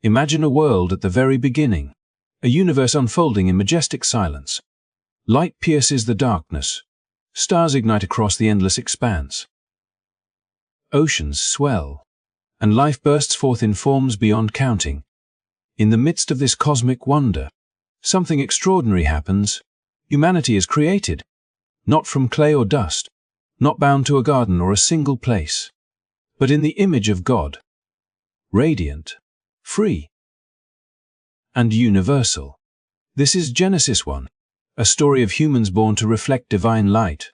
Imagine a world at the very beginning, a universe unfolding in majestic silence. Light pierces the darkness. Stars ignite across the endless expanse. Oceans swell, and life bursts forth in forms beyond counting. In the midst of this cosmic wonder, something extraordinary happens. Humanity is created, not from clay or dust, not bound to a garden or a single place, but in the image of God, radiant, free, and universal. This is Genesis 1, a story of humans born to reflect divine light,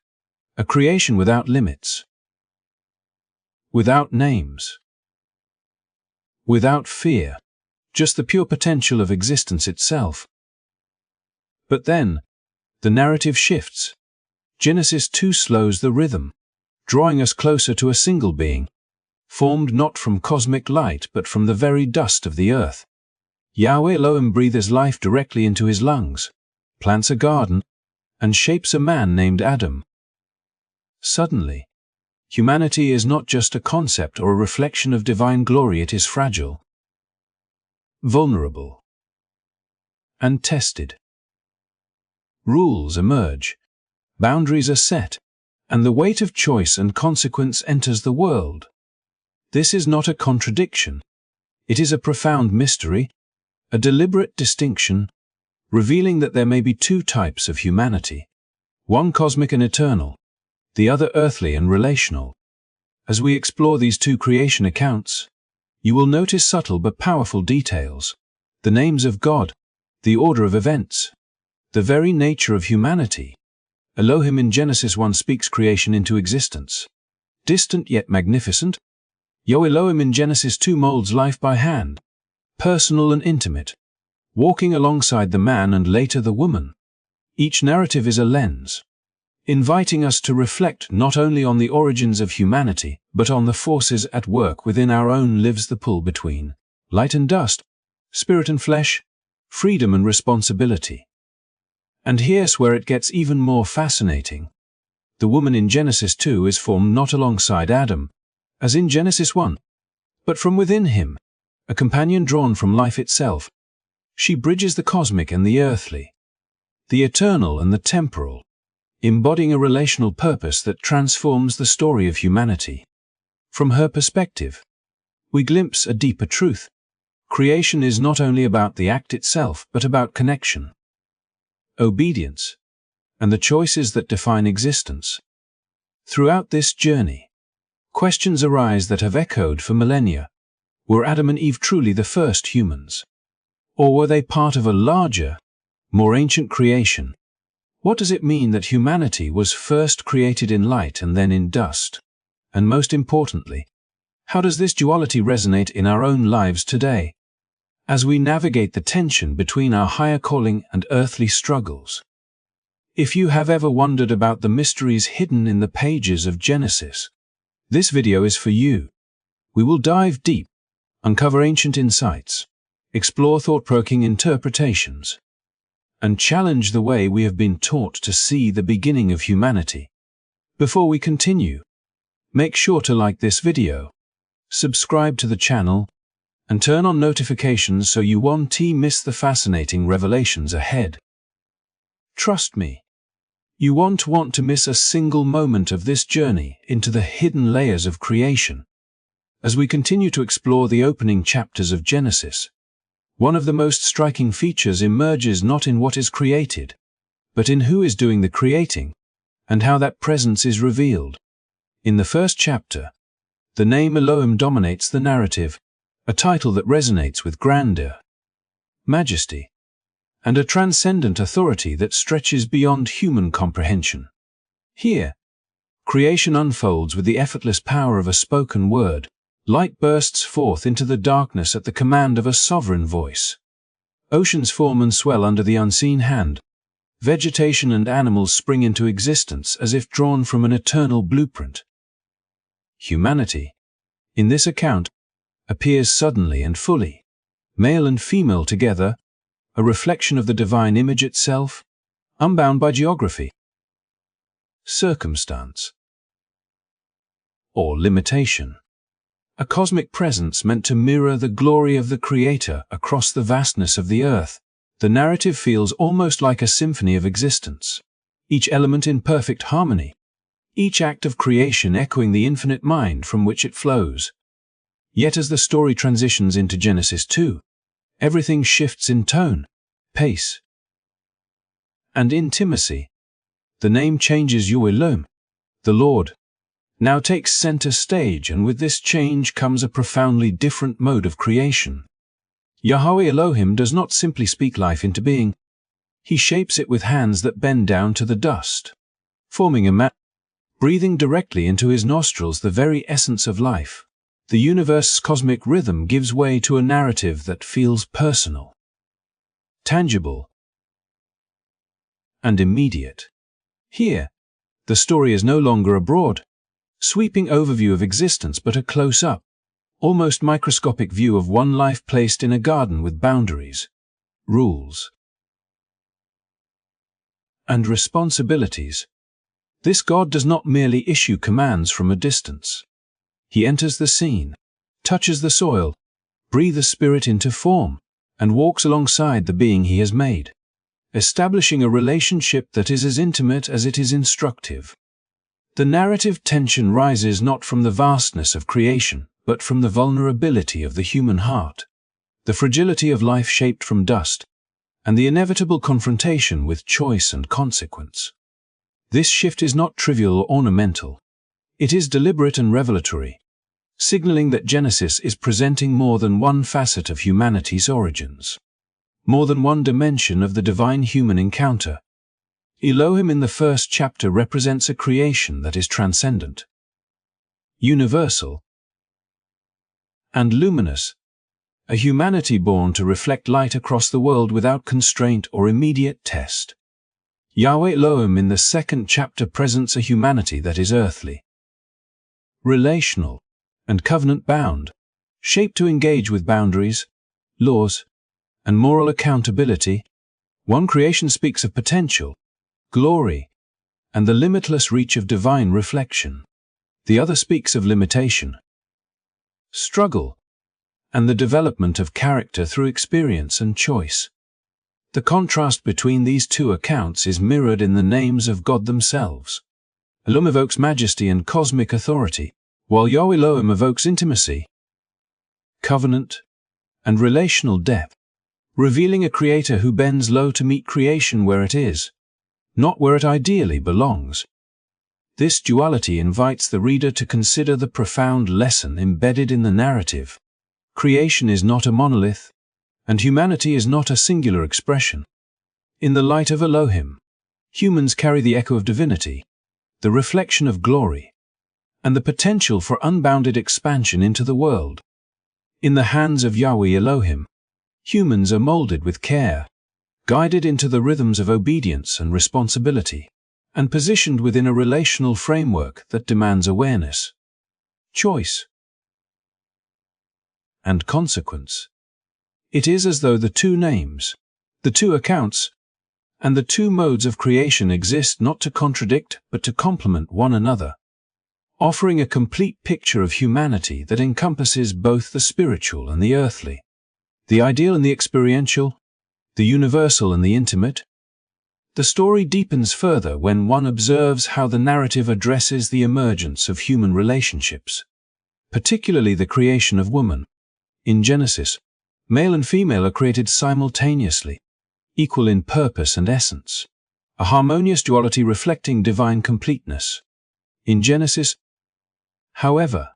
a creation without limits, without names, without fear, just the pure potential of existence itself. But then, the narrative shifts. Genesis 2 slows the rhythm, drawing us closer to a single being, formed not from cosmic light but from the very dust of the earth. Yahweh Elohim breathes life directly into his lungs, plants a garden, and shapes a man named Adam. Suddenly, humanity is not just a concept or a reflection of divine glory, it is fragile, vulnerable, and tested. Rules emerge, boundaries are set, and the weight of choice and consequence enters the world. This is not a contradiction. It is a profound mystery, a deliberate distinction, revealing that there may be two types of humanity, one cosmic and eternal, the other earthly and relational. As we explore these two creation accounts, you will notice subtle but powerful details, the names of God, the order of events, the very nature of humanity. Elohim in Genesis 1 speaks creation into existence, distant yet magnificent. Yahweh Elohim in Genesis 2 molds life by hand, personal and intimate, walking alongside the man and later the woman. Each narrative is a lens, inviting us to reflect not only on the origins of humanity, but on the forces at work within our own lives, the pull between light and dust, spirit and flesh, freedom and responsibility. And here's where it gets even more fascinating. The woman in Genesis 2 is formed not alongside Adam, as in Genesis 1, but from within him, a companion drawn from life itself. She bridges the cosmic and the earthly, the eternal and the temporal, embodying a relational purpose that transforms the story of humanity. From her perspective, we glimpse a deeper truth. Creation is not only about the act itself, but about connection, obedience, and the choices that define existence. Throughout this journey, questions arise that have echoed for millennia. Were Adam and Eve truly the first humans? Or were they part of a larger, more ancient creation? What does it mean that humanity was first created in light and then in dust? And most importantly, how does this duality resonate in our own lives today, as we navigate the tension between our higher calling and earthly struggles? If you have ever wondered about the mysteries hidden in the pages of Genesis, this video is for you. We will dive deep, uncover ancient insights, explore thought-provoking interpretations, and challenge the way we have been taught to see the beginning of humanity. Before we continue, make sure to like this video, subscribe to the channel, and turn on notifications so you won't miss the fascinating revelations ahead. Trust me, you won't want to miss a single moment of this journey into the hidden layers of creation. As we continue to explore the opening chapters of Genesis, one of the most striking features emerges not in what is created, but in who is doing the creating, and how that presence is revealed. In the first chapter, the name Elohim dominates the narrative, a title that resonates with grandeur, majesty, and a transcendent authority that stretches beyond human comprehension. Here, creation unfolds with the effortless power of a spoken word. Light bursts forth into the darkness at the command of a sovereign voice. Oceans form and swell under the unseen hand. Vegetation and animals spring into existence as if drawn from an eternal blueprint. Humanity, in this account, appears suddenly and fully, male and female together, a reflection of the divine image itself, unbound by geography, circumstance, or limitation. a cosmic presence meant to mirror the glory of the Creator across the vastness of the earth. The narrative feels almost like a symphony of existence, each element in perfect harmony, each act of creation echoing the infinite mind from which it flows. Yet as the story transitions into Genesis 2, everything shifts in tone, pace, and intimacy. The name changes. Elohim, the Lord, now takes center stage, and with this change comes a profoundly different mode of creation. Yahweh Elohim does not simply speak life into being. He shapes it with hands that bend down to the dust, forming a man, breathing directly into his nostrils the very essence of life. The universe's cosmic rhythm gives way to a narrative that feels personal, tangible, and immediate. Here, the story is no longer a broad, sweeping overview of existence but a close-up, almost microscopic view of one life placed in a garden with boundaries, rules, and responsibilities. This God does not merely issue commands from a distance. He enters the scene, touches the soil, breathes spirit into form, and walks alongside the being he has made, establishing a relationship that is as intimate as it is instructive. The narrative tension rises not from the vastness of creation, but from the vulnerability of the human heart, the fragility of life shaped from dust, and the inevitable confrontation with choice and consequence. This shift is not trivial or ornamental. It is deliberate and revelatory, signaling that Genesis is presenting more than one facet of humanity's origins, more than one dimension of the divine-human encounter. Elohim in the first chapter represents a creation that is transcendent, universal, and luminous, a humanity born to reflect light across the world without constraint or immediate test. Yahweh Elohim in the second chapter presents a humanity that is earthly, relational, and covenant-bound, shaped to engage with boundaries, laws, and moral accountability. One creation speaks of potential, glory, and the limitless reach of divine reflection. The other speaks of limitation, struggle, and the development of character through experience and choice. The contrast between these two accounts is mirrored in the names of God themselves. Elohim evokes majesty and cosmic authority, while Yahweh Elohim evokes intimacy, covenant, and relational depth, revealing a creator who bends low to meet creation where it is, not where it ideally belongs. This duality invites the reader to consider the profound lesson embedded in the narrative. Creation is not a monolith, and humanity is not a singular expression. In the light of Elohim, humans carry the echo of divinity, the reflection of glory, and the potential for unbounded expansion into the world. In the hands of Yahweh Elohim, humans are molded with care, guided into the rhythms of obedience and responsibility, and positioned within a relational framework that demands awareness, choice, and consequence. It is as though the two names, the two accounts, and the two modes of creation exist not to contradict but to complement one another, offering a complete picture of humanity that encompasses both the spiritual and the earthly, the ideal and the experiential, the universal and the intimate. The story deepens further when one observes how the narrative addresses the emergence of human relationships, particularly the creation of woman. In Genesis, male and female are created simultaneously, equal in purpose and essence, a harmonious duality reflecting divine completeness. In Genesis, however,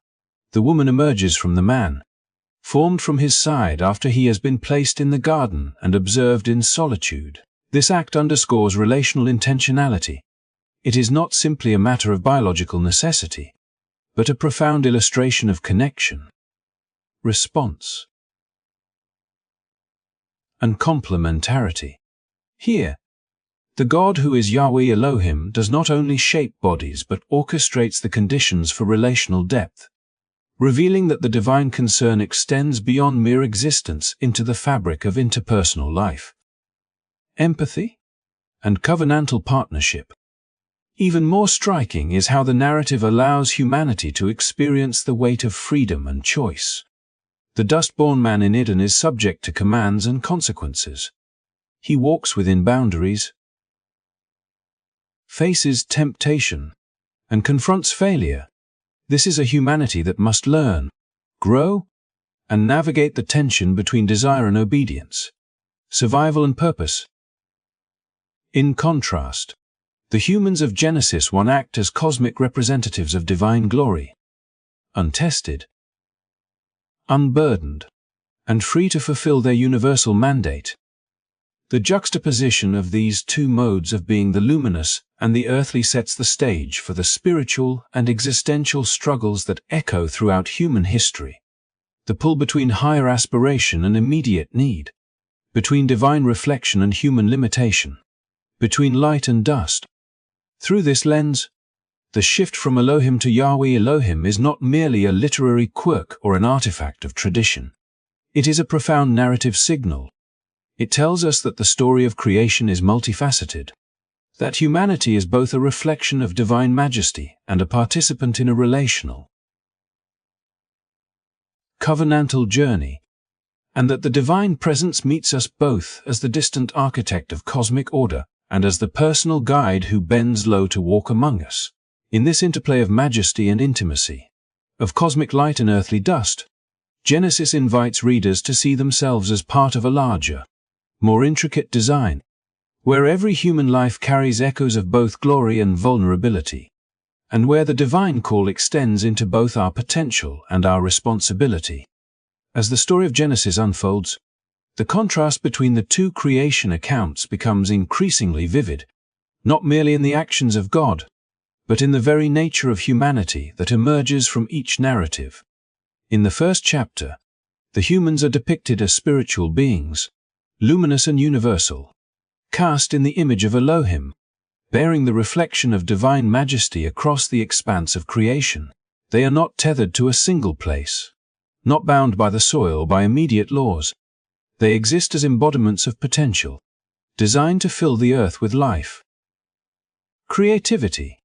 the woman emerges from the man, formed from his side after he has been placed in the garden and observed in solitude. This act underscores relational intentionality. It is not simply a matter of biological necessity, but a profound illustration of connection, response, and complementarity. Here, the God who is Yahweh Elohim does not only shape bodies but orchestrates the conditions for relational depth, revealing that the divine concern extends beyond mere existence into the fabric of interpersonal life, empathy, and covenantal partnership. Even more striking is how the narrative allows humanity to experience the weight of freedom and choice. The dust-born man in Eden is subject to commands and consequences. He walks within boundaries, faces temptation, and confronts failure. This is a humanity that must learn, grow, and navigate the tension between desire and obedience, survival and purpose. In contrast, the humans of Genesis 1 act as cosmic representatives of divine glory, untested, unburdened, and free to fulfill their universal mandate. The juxtaposition of these two modes of being, the luminous and the earthly, sets the stage for the spiritual and existential struggles that echo throughout human history. The pull between higher aspiration and immediate need, between divine reflection and human limitation, between light and dust. Through this lens, the shift from Elohim to Yahweh Elohim is not merely a literary quirk or an artifact of tradition. It is a profound narrative signal. It tells us that the story of creation is multifaceted, that humanity is both a reflection of divine majesty and a participant in a relational, covenantal journey, and that the divine presence meets us both as the distant architect of cosmic order and as the personal guide who bends low to walk among us. In this interplay of majesty and intimacy, of cosmic light and earthly dust, Genesis invites readers to see themselves as part of a larger, more intricate design, where every human life carries echoes of both glory and vulnerability, and where the divine call extends into both our potential and our responsibility. As the story of Genesis unfolds, the contrast between the two creation accounts becomes increasingly vivid, not merely in the actions of God, but in the very nature of humanity that emerges from each narrative. In the first chapter, the humans are depicted as spiritual beings, luminous and universal, cast in the image of Elohim, bearing the reflection of divine majesty across the expanse of creation. They are not tethered to a single place, not bound by the soil or by immediate laws. They exist as embodiments of potential, designed to fill the earth with life, creativity,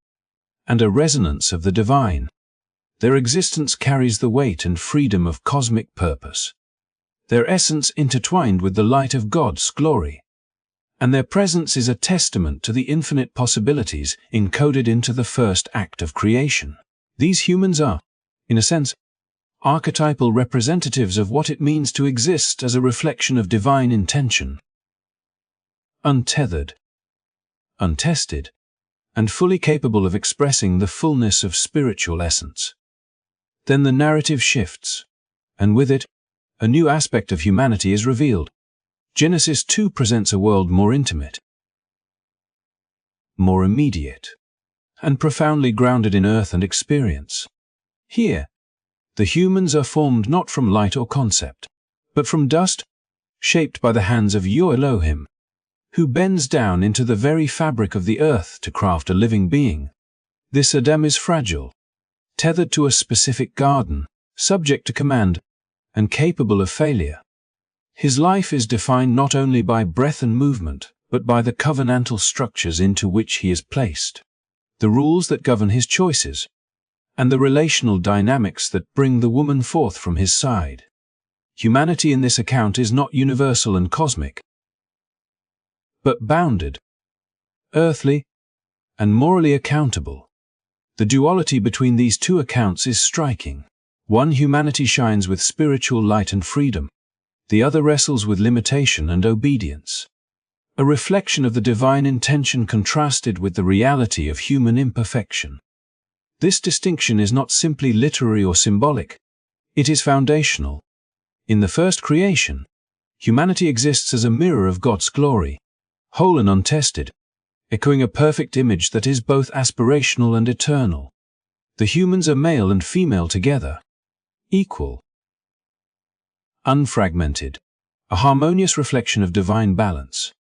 and a resonance of the divine. Their existence carries the weight and freedom of cosmic purpose, their essence intertwined with the light of God's glory, and their presence is a testament to the infinite possibilities encoded into the first act of creation. These humans are, in a sense, archetypal representatives of what it means to exist as a reflection of divine intention. Untethered, untested, and fully capable of expressing the fullness of spiritual essence. Then the narrative shifts, and with it, a new aspect of humanity is revealed. Genesis 2 presents a world more intimate, more immediate, and profoundly grounded in earth and experience. Here, the humans are formed not from light or concept, but from dust, shaped by the hands of Yahweh Elohim, who bends down into the very fabric of the earth to craft a living being. This Adam is fragile, tethered to a specific garden, subject to command, and capable of failure. His life is defined not only by breath and movement, but by the covenantal structures into which he is placed, the rules that govern his choices, and the relational dynamics that bring the woman forth from his side. Humanity in this account is not universal and cosmic, but bounded, earthly, and morally accountable. The duality between these two accounts is striking. One, humanity shines with spiritual light and freedom. The other wrestles with limitation and obedience. A reflection of the divine intention contrasted with the reality of human imperfection. This distinction is not simply literary or symbolic. It is foundational. In the first creation, humanity exists as a mirror of God's glory, whole and untested, echoing a perfect image that is both aspirational and eternal. The humans are male and female together, equal, unfragmented, a harmonious reflection of divine balance.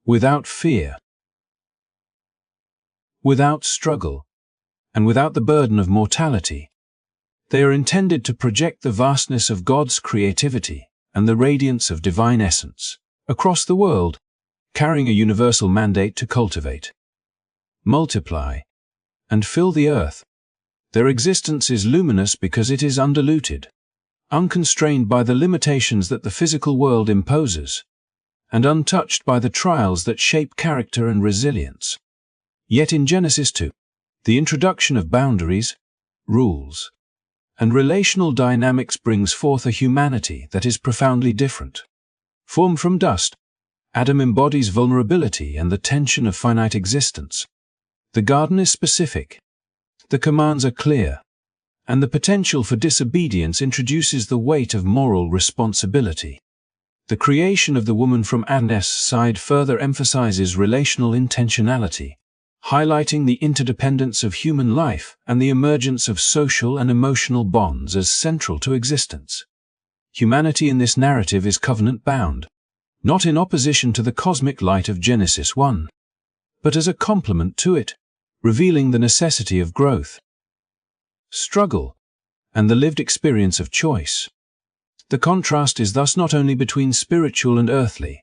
Without fear, without struggle, and without the burden of mortality, they are intended to project the vastness of God's creativity and the radiance of divine essence across the world, carrying a universal mandate to cultivate, multiply, and fill the earth. Their existence is luminous because it is undiluted, unconstrained by the limitations that the physical world imposes, and untouched by the trials that shape character and resilience. Yet in Genesis 2, the introduction of boundaries, rules, and relational dynamics brings forth a humanity that is profoundly different. Formed from dust, Adam embodies vulnerability and the tension of finite existence. The garden is specific, the commands are clear, and the potential for disobedience introduces the weight of moral responsibility. The creation of the woman from Adam's side further emphasizes relational intentionality, highlighting the interdependence of human life and the emergence of social and emotional bonds as central to existence. Humanity in this narrative is covenant-bound, not in opposition to the cosmic light of Genesis 1, but as a complement to it, revealing the necessity of growth, struggle, and the lived experience of choice. The contrast is thus not only between spiritual and earthly,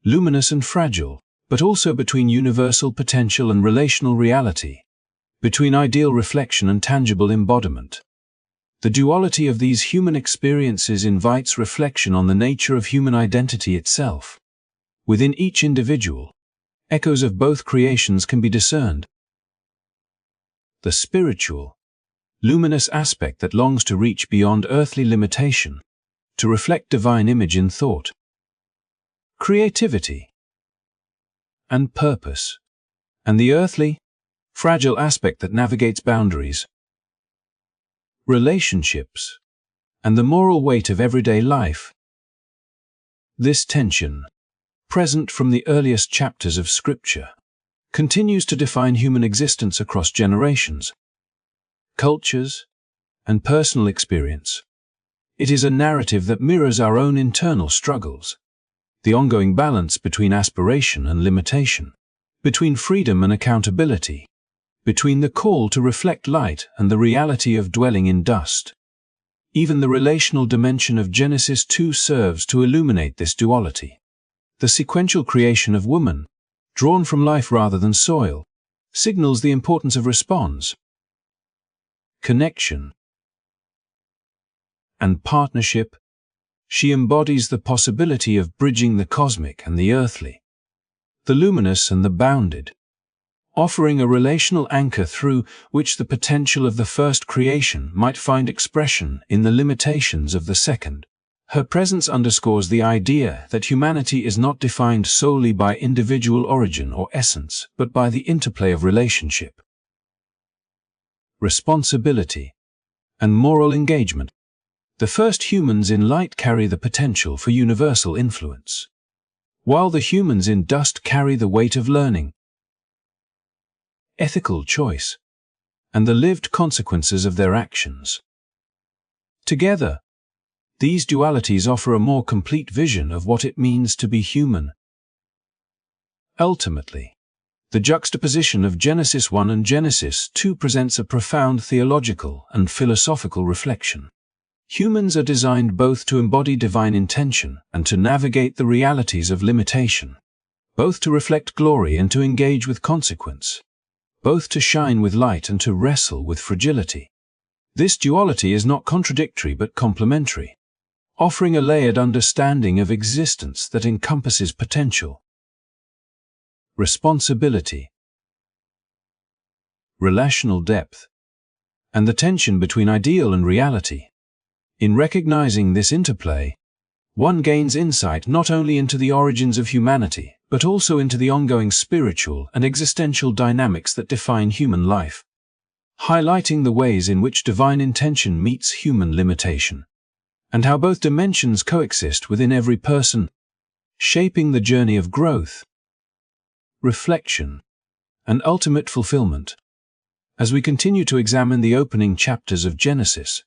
luminous and fragile, but also between universal potential and relational reality, between ideal reflection and tangible embodiment. The duality of these human experiences invites reflection on the nature of human identity itself. Within each individual, echoes of both creations can be discerned. The spiritual, luminous aspect that longs to reach beyond earthly limitation, to reflect divine image in thought, creativity, and purpose, and the earthly, fragile aspect that navigates boundaries, relationships, and the moral weight of everyday life. This tension, present from the earliest chapters of Scripture, continues to define human existence across generations, cultures, and personal experience. It is a narrative that mirrors our own internal struggles, the ongoing balance between aspiration and limitation, between freedom and accountability, between the call to reflect light and the reality of dwelling in dust. Even the relational dimension of Genesis 2 serves to illuminate this duality. The sequential creation of woman, drawn from life rather than soil, signals the importance of response, connection, and partnership. She embodies the possibility of bridging the cosmic and the earthly, the luminous and the bounded, offering a relational anchor through which the potential of the first creation might find expression in the limitations of the second. Her presence underscores the idea that humanity is not defined solely by individual origin or essence, but by the interplay of relationship, responsibility, and moral engagement. The first humans in light carry the potential for universal influence, while the humans in dust carry the weight of learning, ethical choice, and the lived consequences of their actions. Together, these dualities offer a more complete vision of what it means to be human. Ultimately, the juxtaposition of Genesis 1 and Genesis 2 presents a profound theological and philosophical reflection. Humans are designed both to embody divine intention and to navigate the realities of limitation, both to reflect glory and to engage with consequence, both to shine with light and to wrestle with fragility. This duality is not contradictory but complementary, offering a layered understanding of existence that encompasses potential, responsibility, relational depth, and the tension between ideal and reality. In recognizing this interplay, one gains insight not only into the origins of humanity, but also into the ongoing spiritual and existential dynamics that define human life, highlighting the ways in which divine intention meets human limitation, and how both dimensions coexist within every person, shaping the journey of growth, reflection, and ultimate fulfillment. As we continue to examine the opening chapters of Genesis,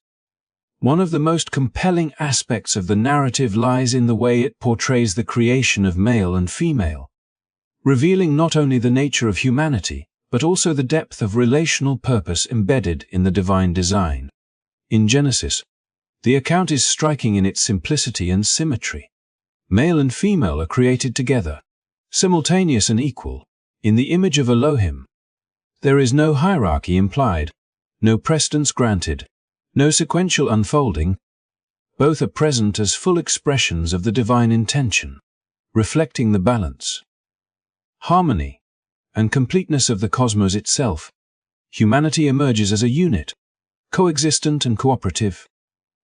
one of the most compelling aspects of the narrative lies in the way it portrays the creation of male and female, revealing not only the nature of humanity, but also the depth of relational purpose embedded in the divine design. In Genesis, the account is striking in its simplicity and symmetry. Male and female are created together, simultaneous and equal, in the image of Elohim, There is no hierarchy implied, no precedence granted, no sequential unfolding. Both are present as full expressions of the divine intention, reflecting the balance, harmony, and completeness of the cosmos itself. Humanity emerges as a unit, coexistent and cooperative,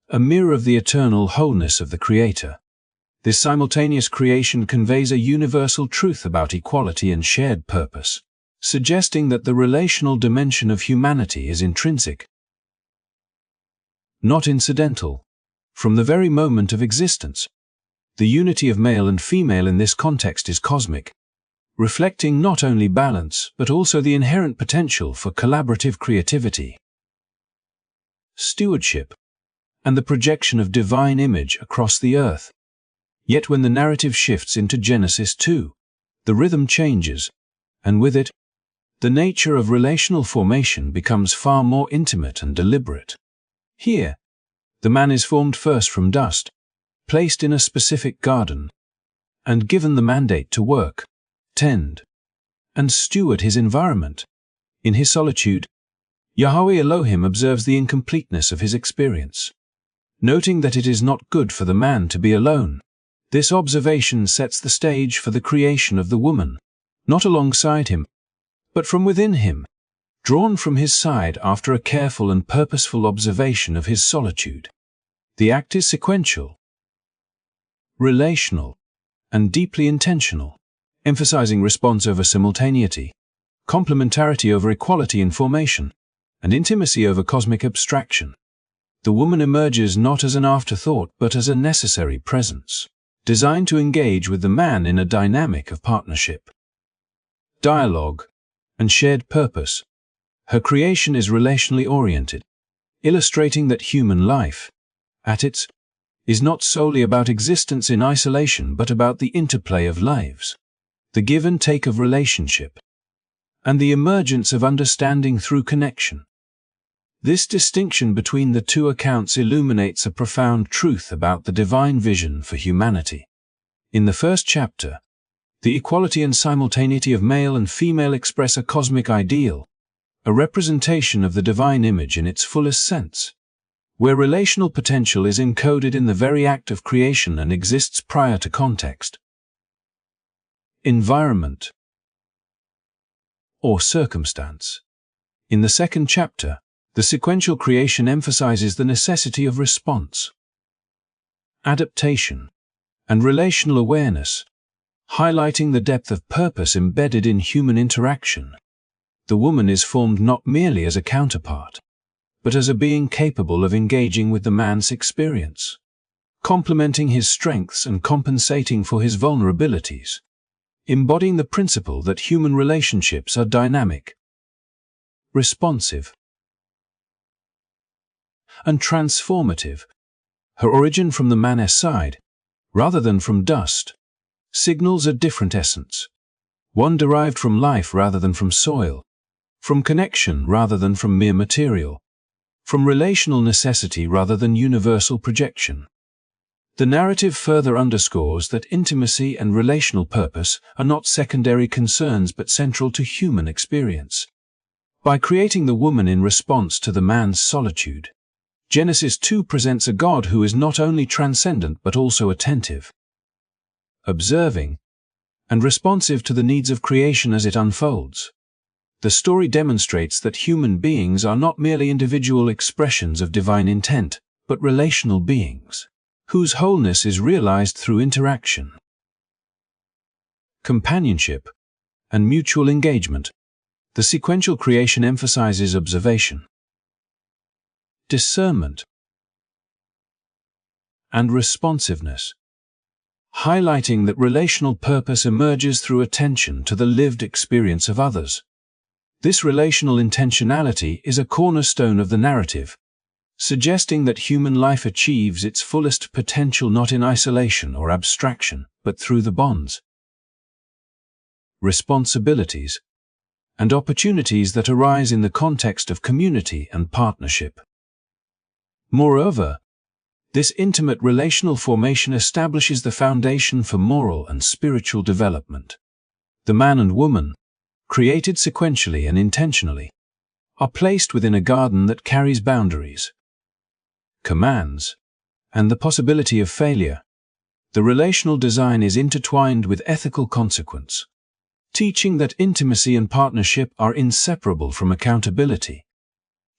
a mirror of the eternal wholeness of the Creator. This simultaneous creation conveys a universal truth about equality and shared purpose, suggesting that the relational dimension of humanity is intrinsic, not incidental. From the very moment of existence, the unity of male and female in this context is cosmic, reflecting not only balance but also the inherent potential for collaborative creativity, stewardship, and the projection of divine image across the earth. Yet when the narrative shifts into Genesis 2, the rhythm changes, and with it, the nature of relational formation becomes far more intimate and deliberate. Here, the man is formed first from dust, placed in a specific garden, and given the mandate to work, tend, and steward his environment. In his solitude, Yahweh Elohim observes the incompleteness of his experience, noting that it is not good for the man to be alone. This observation sets the stage for the creation of the woman, not alongside him, but from within him, drawn from his side after a careful and purposeful observation of his solitude. The act is sequential, relational, and deeply intentional, emphasizing response over simultaneity, complementarity over equality in formation, and intimacy over cosmic abstraction. The woman emerges not as an afterthought but as a necessary presence, designed to engage with the man in a dynamic of partnership, dialogue, and shared purpose. Her creation is relationally oriented, illustrating that human life, at its, is not solely about existence in isolation but about the interplay of lives, the give and take of relationship, and the emergence of understanding through connection. This distinction between the two accounts illuminates a profound truth about the divine vision for humanity. In the first chapter, the equality and simultaneity of male and female express a cosmic ideal, a representation of the divine image in its fullest sense, where relational potential is encoded in the very act of creation and exists prior to context, environment, or circumstance. In the second chapter, the sequential creation emphasizes the necessity of response, adaptation, and relational awareness, highlighting the depth of purpose embedded in human interaction. The woman is formed not merely as a counterpart, but as a being capable of engaging with the man's experience, complementing his strengths and compensating for his vulnerabilities, embodying the principle that human relationships are dynamic, responsive, and transformative. Her origin from the man's side, rather than from dust, signals a different essence, one derived from life rather than from soil, from connection rather than from mere material, from relational necessity rather than universal projection. The narrative further underscores that intimacy and relational purpose are not secondary concerns but central to human experience. By creating the woman in response to the man's solitude, Genesis 2 presents a God who is not only transcendent but also attentive, observing, and responsive to the needs of creation as it unfolds. The story demonstrates that human beings are not merely individual expressions of divine intent, but relational beings, whose wholeness is realized through interaction, companionship, and mutual engagement. The sequential creation emphasizes observation, discernment, and responsiveness, highlighting that relational purpose emerges through attention to the lived experience of others. This relational intentionality is a cornerstone of the narrative, suggesting that human life achieves its fullest potential not in isolation or abstraction, but through the bonds, responsibilities, and opportunities that arise in the context of community and partnership. Moreover, this intimate relational formation establishes the foundation for moral and spiritual development. The man and woman, created sequentially and intentionally, are placed within a garden that carries boundaries, commands, and the possibility of failure. The relational design is intertwined with ethical consequence, teaching that intimacy and partnership are inseparable from accountability,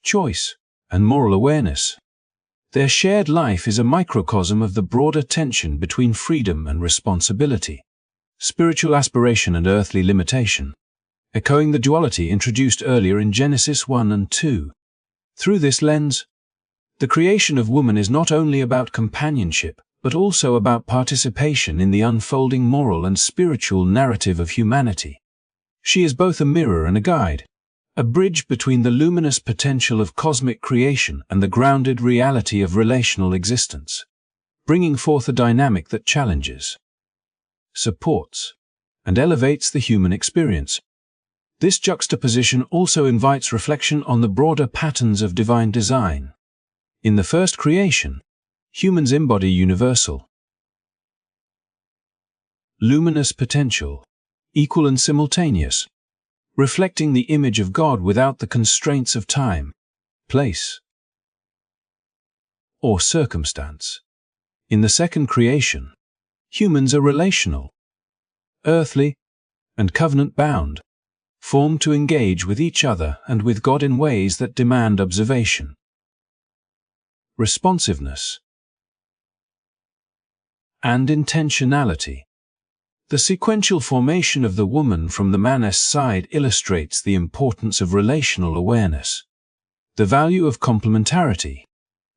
choice, and moral awareness. Their shared life is a microcosm of the broader tension between freedom and responsibility, spiritual aspiration and earthly limitation, echoing the duality introduced earlier in Genesis 1 and 2. Through this lens, the creation of woman is not only about companionship, but also about participation in the unfolding moral and spiritual narrative of humanity. She is both a mirror and a guide, a bridge between the luminous potential of cosmic creation and the grounded reality of relational existence, bringing forth a dynamic that challenges, supports, and elevates the human experience. This juxtaposition also invites reflection on the broader patterns of divine design. In the first creation, humans embody universal, luminous potential, equal and simultaneous, reflecting the image of God without the constraints of time, place, or circumstance. In the second creation, humans are relational, earthly, and covenant-bound, formed to engage with each other and with God in ways that demand observation, responsiveness, and intentionality. The sequential formation of the woman from the man's side illustrates the importance of relational awareness, the value of complementarity,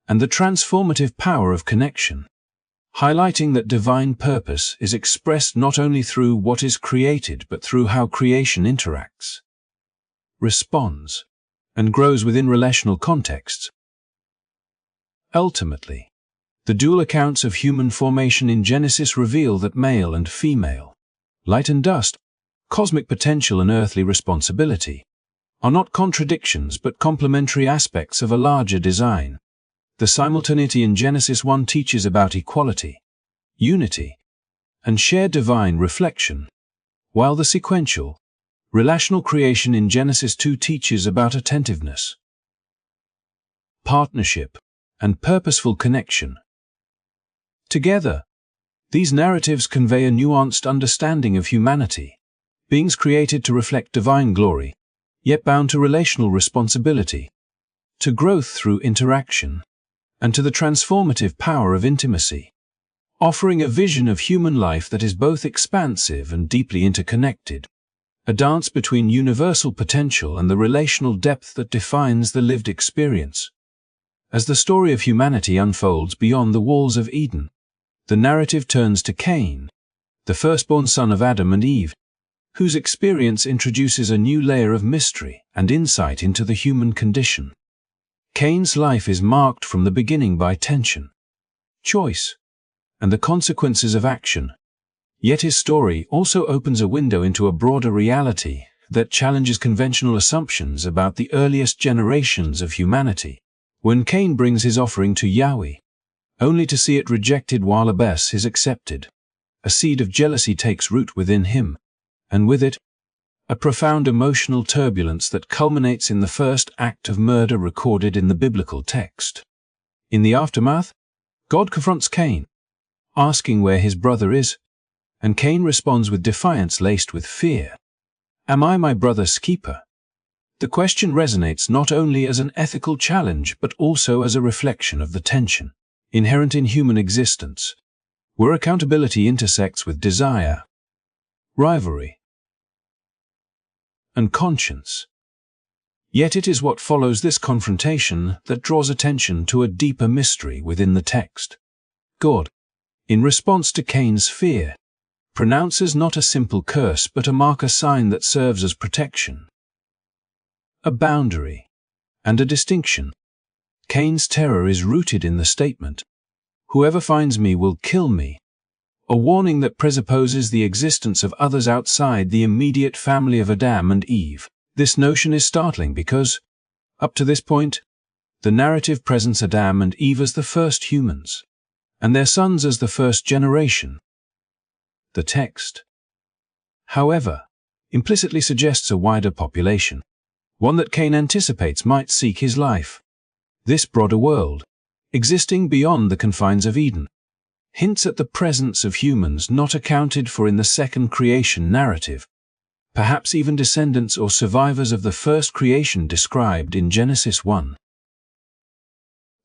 and the transformative power of connection, highlighting that divine purpose is expressed not only through what is created but through how creation interacts, responds, and grows within relational contexts. Ultimately, the dual accounts of human formation in Genesis reveal that male and female, light and dust, cosmic potential and earthly responsibility, are not contradictions but complementary aspects of a larger design. The simultaneity in Genesis 1 teaches about equality, unity, and shared divine reflection, while the sequential, relational creation in Genesis 2 teaches about attentiveness, partnership, and purposeful connection. Together, these narratives convey a nuanced understanding of humanity, beings created to reflect divine glory, yet bound to relational responsibility, to growth through interaction, and to the transformative power of intimacy, offering a vision of human life that is both expansive and deeply interconnected, a dance between universal potential and the relational depth that defines the lived experience. As the story of humanity unfolds beyond the walls of Eden, the narrative turns to Cain, the firstborn son of Adam and Eve, whose experience introduces a new layer of mystery and insight into the human condition. Cain's life is marked from the beginning by tension, choice, and the consequences of action. Yet his story also opens a window into a broader reality that challenges conventional assumptions about the earliest generations of humanity. When Cain brings his offering to Yahweh, only to see it rejected while Abel is accepted, a seed of jealousy takes root within him, and with it, a profound emotional turbulence that culminates in the first act of murder recorded in the biblical text. In the aftermath, God confronts Cain, asking where his brother is, and Cain responds with defiance laced with fear. "Am I my brother's keeper?" The question resonates not only as an ethical challenge but also as a reflection of the tension inherent in human existence, where accountability intersects with desire, rivalry, and conscience. Yet it is what follows this confrontation that draws attention to a deeper mystery within the text. God, in response to Cain's fear, pronounces not a simple curse but a marker sign that serves as protection, a boundary, and a distinction. Cain's terror is rooted in the statement, "Whoever finds me will kill me," a warning that presupposes the existence of others outside the immediate family of Adam and Eve. This notion is startling because, up to this point, the narrative presents Adam and Eve as the first humans, and their sons as the first generation. The text, however, implicitly suggests a wider population, one that Cain anticipates might seek his life. This broader world, existing beyond the confines of Eden, hints at the presence of humans not accounted for in the second creation narrative, perhaps even descendants or survivors of the first creation described in Genesis 1.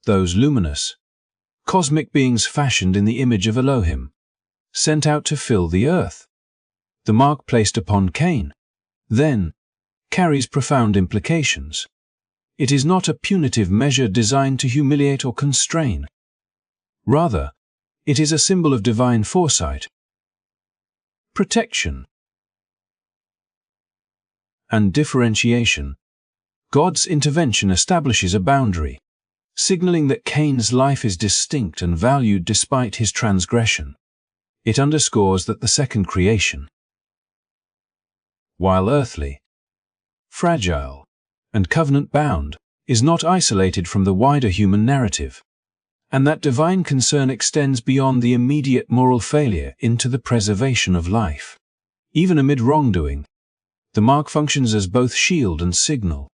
Those luminous, cosmic beings fashioned in the image of Elohim, sent out to fill the earth. The mark placed upon Cain, then, carries profound implications. It is not a punitive measure designed to humiliate or constrain. Rather, it is a symbol of divine foresight, protection, and differentiation. God's intervention establishes a boundary, signaling that Cain's life is distinct and valued despite his transgression. It underscores that the second creation, while earthly, fragile, and covenant-bound, is not isolated from the wider human narrative, and that divine concern extends beyond the immediate moral failure into the preservation of life. Even amid wrongdoing, the mark functions as both shield and signal,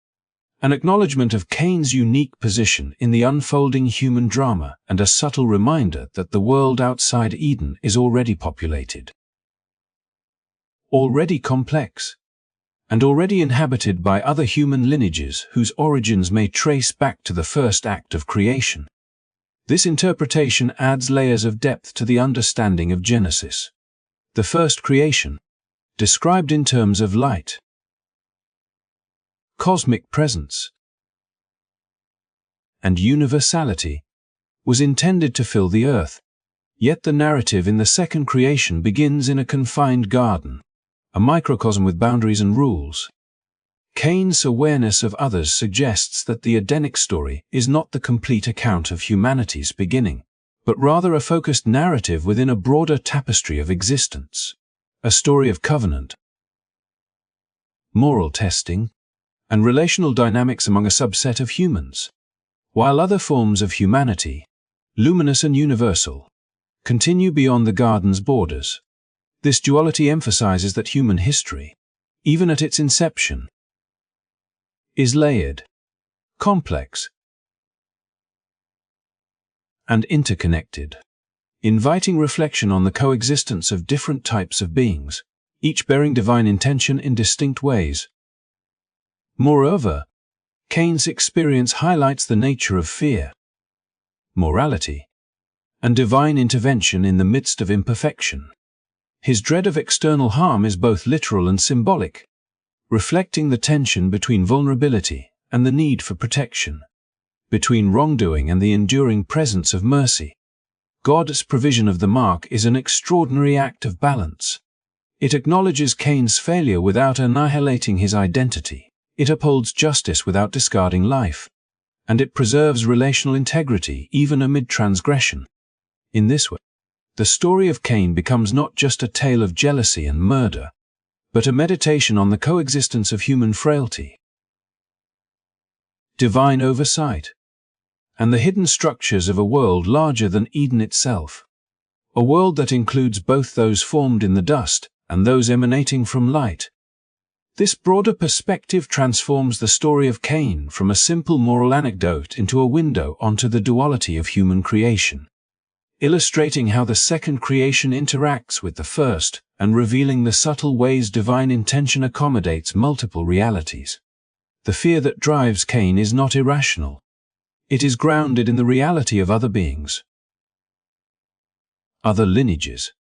an acknowledgement of Cain's unique position in the unfolding human drama and a subtle reminder that the world outside Eden is already populated, already complex, and already inhabited by other human lineages whose origins may trace back to the first act of creation. This interpretation adds layers of depth to the understanding of Genesis. The first creation, described in terms of light, cosmic presence, and universality, was intended to fill the earth, yet the narrative in the second creation begins in a confined garden, a microcosm with boundaries and rules. Cain's awareness of others suggests that the Edenic story is not the complete account of humanity's beginning, but rather a focused narrative within a broader tapestry of existence, a story of covenant, moral testing, and relational dynamics among a subset of humans. While other forms of humanity, luminous and universal, continue beyond the garden's borders. This duality emphasizes that human history, even at its inception, is layered, complex, and interconnected, inviting reflection on the coexistence of different types of beings, each bearing divine intention in distinct ways. Moreover, Cain's experience highlights the nature of fear, morality, and divine intervention in the midst of imperfection. His dread of external harm is both literal and symbolic, reflecting the tension between vulnerability and the need for protection, between wrongdoing and the enduring presence of mercy. God's provision of the mark is an extraordinary act of balance. It acknowledges Cain's failure without annihilating his identity. It upholds justice without discarding life, and it preserves relational integrity even amid transgression. In this way, the story of Cain becomes not just a tale of jealousy and murder, but a meditation on the coexistence of human frailty, divine oversight, and the hidden structures of a world larger than Eden itself, a world that includes both those formed in the dust and those emanating from light. This broader perspective transforms the story of Cain from a simple moral anecdote into a window onto the duality of human creation, illustrating how the second creation interacts with the first and revealing the subtle ways divine intention accommodates multiple realities. The fear that drives Cain is not irrational. It is grounded in the reality of other beings, other lineages,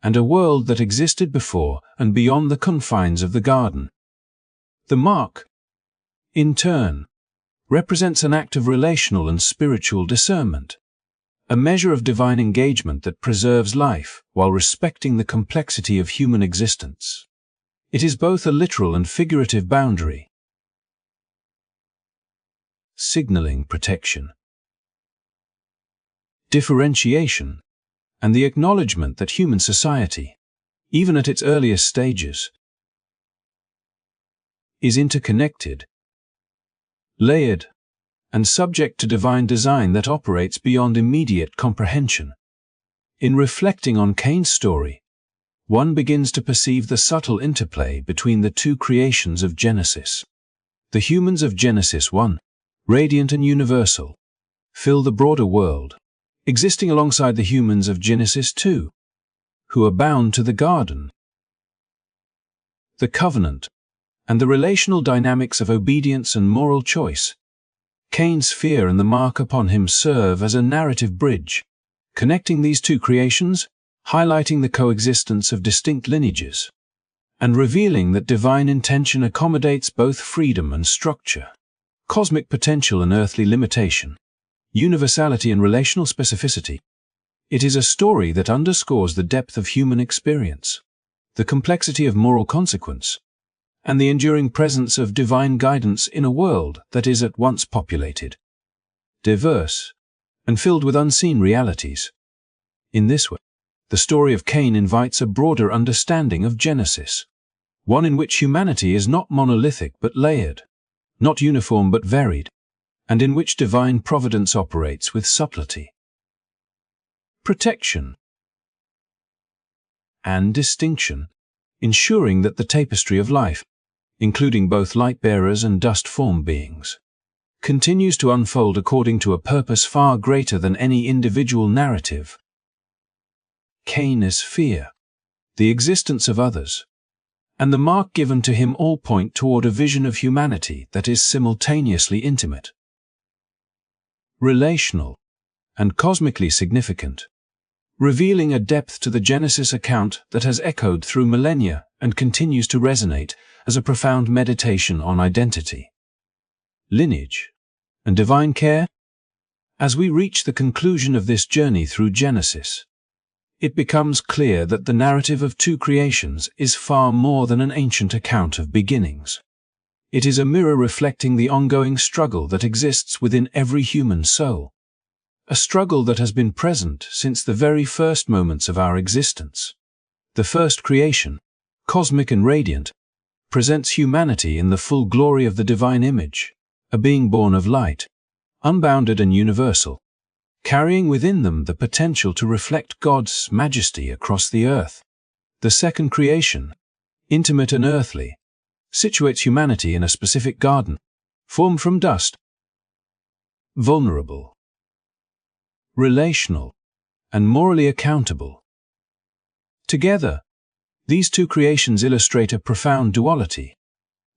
and a world that existed before and beyond the confines of the garden. The mark, in turn, represents an act of relational and spiritual discernment, a measure of divine engagement that preserves life while respecting the complexity of human existence. It is both a literal and figurative boundary, signaling protection, differentiation, and the acknowledgement that human society, even at its earliest stages, is interconnected, layered, and subject to divine design that operates beyond immediate comprehension. In reflecting on Cain's story, one begins to perceive the subtle interplay between the two creations of Genesis. The humans of Genesis 1, radiant and universal, fill the broader world, existing alongside the humans of Genesis 2, who are bound to the garden, the covenant, and the relational dynamics of obedience and moral choice. Cain's fear and the mark upon him serve as a narrative bridge, connecting these two creations, highlighting the coexistence of distinct lineages, and revealing that divine intention accommodates both freedom and structure, cosmic potential and earthly limitation, universality and relational specificity. It is a story that underscores the depth of human experience, the complexity of moral consequence, and the enduring presence of divine guidance in a world that is at once populated, diverse, and filled with unseen realities. In this way, the story of Cain invites a broader understanding of Genesis, one in which humanity is not monolithic but layered, not uniform but varied, and in which divine providence operates with subtlety, protection, and distinction, ensuring that the tapestry of life, including both light-bearers and dust-form beings, continues to unfold according to a purpose far greater than any individual narrative. Cain's fear, the existence of others, and the mark given to him all point toward a vision of humanity that is simultaneously intimate, relational, and cosmically significant, revealing a depth to the Genesis account that has echoed through millennia and continues to resonate as a profound meditation on identity, lineage, and divine care. As we reach the conclusion of this journey through Genesis, it becomes clear that the narrative of two creations is far more than an ancient account of beginnings. It is a mirror reflecting the ongoing struggle that exists within every human soul, a struggle that has been present since the very first moments of our existence. The first creation, cosmic and radiant, presents humanity in the full glory of the divine image, a being born of light, unbounded and universal, carrying within them the potential to reflect God's majesty across the earth. The second creation, intimate and earthly, situates humanity in a specific garden, formed from dust, vulnerable, relational, and morally accountable. Together, these two creations illustrate a profound duality,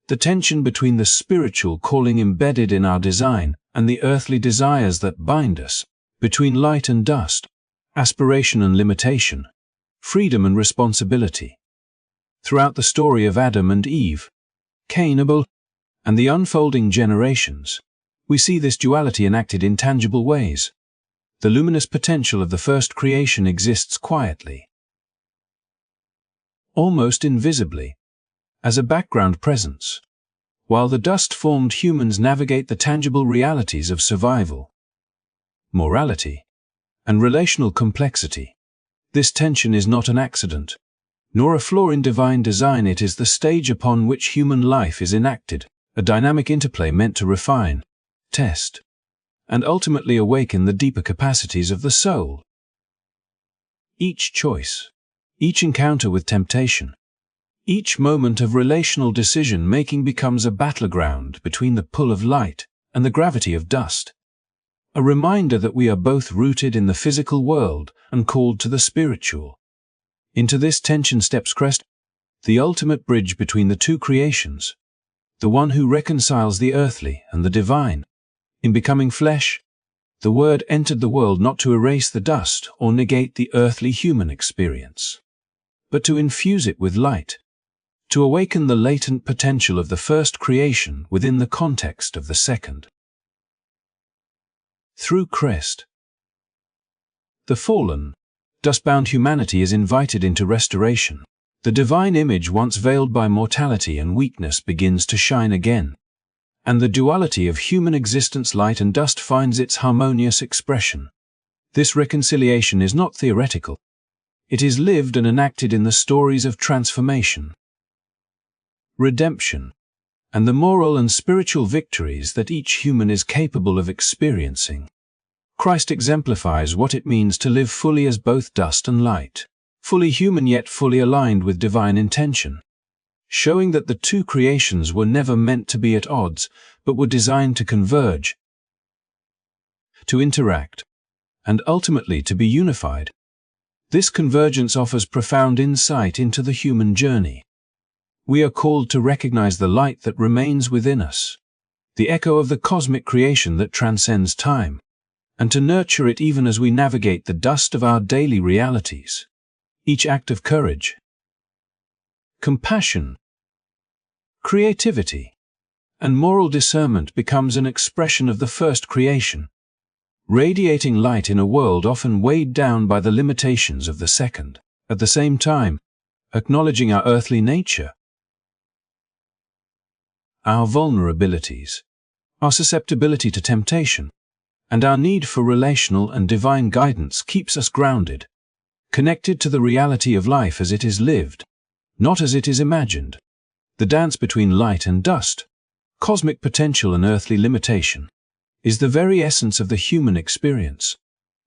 the tension between the spiritual calling embedded in our design and the earthly desires that bind us, between light and dust, aspiration and limitation, freedom and responsibility. Throughout the story of Adam and Eve, Cain, Abel, and the unfolding generations, we see this duality enacted in tangible ways. The luminous potential of the first creation exists quietly, almost invisibly, as a background presence, while the dust-formed humans navigate the tangible realities of survival, morality, and relational complexity. This tension is not an accident, nor a flaw in divine design. It is the stage upon which human life is enacted, a dynamic interplay meant to refine, test, and ultimately awaken the deeper capacities of the soul. Each choice, each encounter with temptation, each moment of relational decision-making becomes a battleground between the pull of light and the gravity of dust, a reminder that we are both rooted in the physical world and called to the spiritual. Into this tension steps Christ, the ultimate bridge between the two creations, the one who reconciles the earthly and the divine. In becoming flesh, the Word entered the world not to erase the dust or negate the earthly human experience, but to infuse it with light, to awaken the latent potential of the first creation within the context of the second. Through Christ, the fallen, dust-bound humanity is invited into restoration. The divine image once veiled by mortality and weakness begins to shine again, and the duality of human existence, light and dust, finds its harmonious expression. This reconciliation is not theoretical. It is lived and enacted in the stories of transformation, redemption, and the moral and spiritual victories that each human is capable of experiencing. Christ exemplifies what it means to live fully as both dust and light, fully human yet fully aligned with divine intention, showing that the two creations were never meant to be at odds, but were designed to converge, to interact, and ultimately to be unified. This convergence offers profound insight into the human journey. We are called to recognize the light that remains within us, the echo of the cosmic creation that transcends time, and to nurture it even as we navigate the dust of our daily realities. Each act of courage, compassion, creativity, and moral discernment becomes an expression of the first creation, radiating light in a world often weighed down by the limitations of the second. At the same time, acknowledging our earthly nature, our vulnerabilities, our susceptibility to temptation, and our need for relational and divine guidance keeps us grounded, connected to the reality of life as it is lived, not as it is imagined. The dance between light and dust, cosmic potential and earthly limitation, is the very essence of the human experience,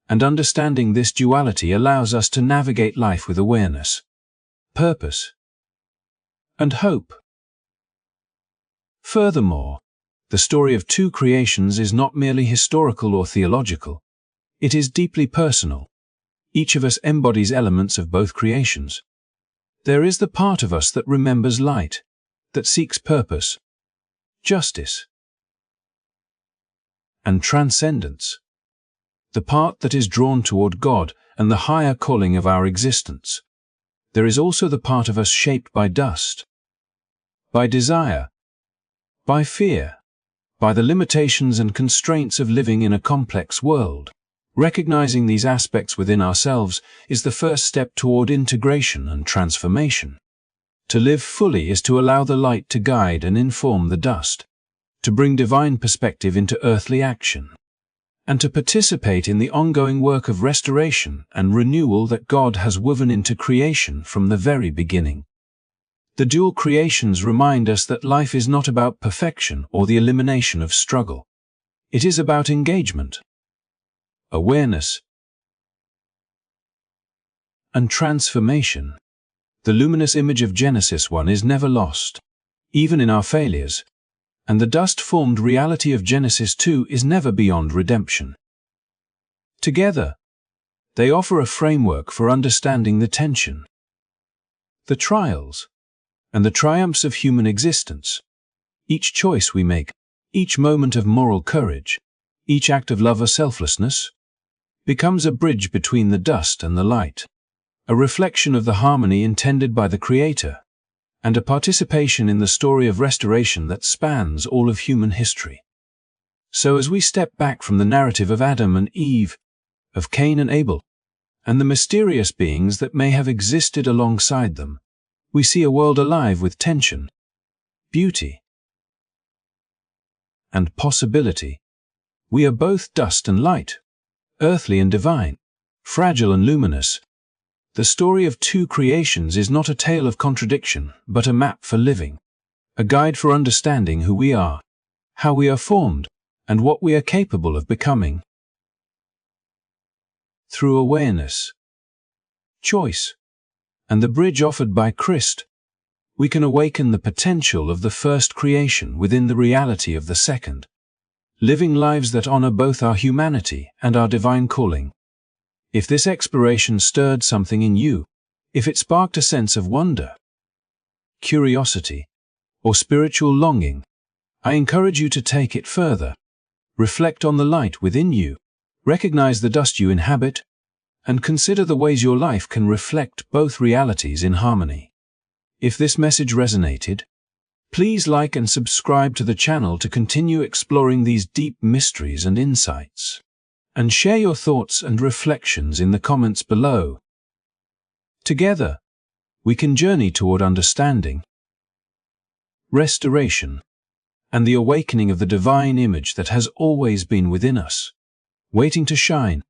and understanding this duality allows us to navigate life with awareness, purpose, and hope. Furthermore, the story of two creations is not merely historical or theological. It is deeply personal. Each of us embodies elements of both creations. There is the part of us that remembers light, that seeks purpose, justice, and transcendence. The part that is drawn toward God and the higher calling of our existence. There is also the part of us shaped by dust, by desire, by fear, by the limitations and constraints of living in a complex world. Recognizing these aspects within ourselves is the first step toward integration and transformation. To live fully is to allow the light to guide and inform the dust, to bring divine perspective into earthly action, and to participate in the ongoing work of restoration and renewal that God has woven into creation from the very beginning. The dual creations remind us that life is not about perfection or the elimination of struggle. It is about engagement, awareness, and transformation. The luminous image of Genesis 1 is never lost, even in our failures, and the dust-formed reality of Genesis 2 is never beyond redemption. Together, they offer a framework for understanding the tension, the trials, and the triumphs of human existence. Each choice we make, each moment of moral courage, each act of love or selflessness, becomes a bridge between the dust and the light, a reflection of the harmony intended by the Creator, and a participation in the story of restoration that spans all of human history. So as we step back from the narrative of Adam and Eve, of Cain and Abel, and the mysterious beings that may have existed alongside them, we see a world alive with tension, beauty, and possibility. We are both dust and light, earthly and divine, fragile and luminous. The story of two creations is not a tale of contradiction, but a map for living, a guide for understanding who we are, how we are formed, and what we are capable of becoming. Through awareness, choice, and the bridge offered by Christ, we can awaken the potential of the first creation within the reality of the second, living lives that honor both our humanity and our divine calling. If this exploration stirred something in you, if it sparked a sense of wonder, curiosity, or spiritual longing, I encourage you to take it further. Reflect on the light within you, recognize the dust you inhabit, and consider the ways your life can reflect both realities in harmony. If this message resonated, please like and subscribe to the channel to continue exploring these deep mysteries and insights. And share your thoughts and reflections in the comments below. Together, we can journey toward understanding, restoration, and the awakening of the divine image that has always been within us, waiting to shine.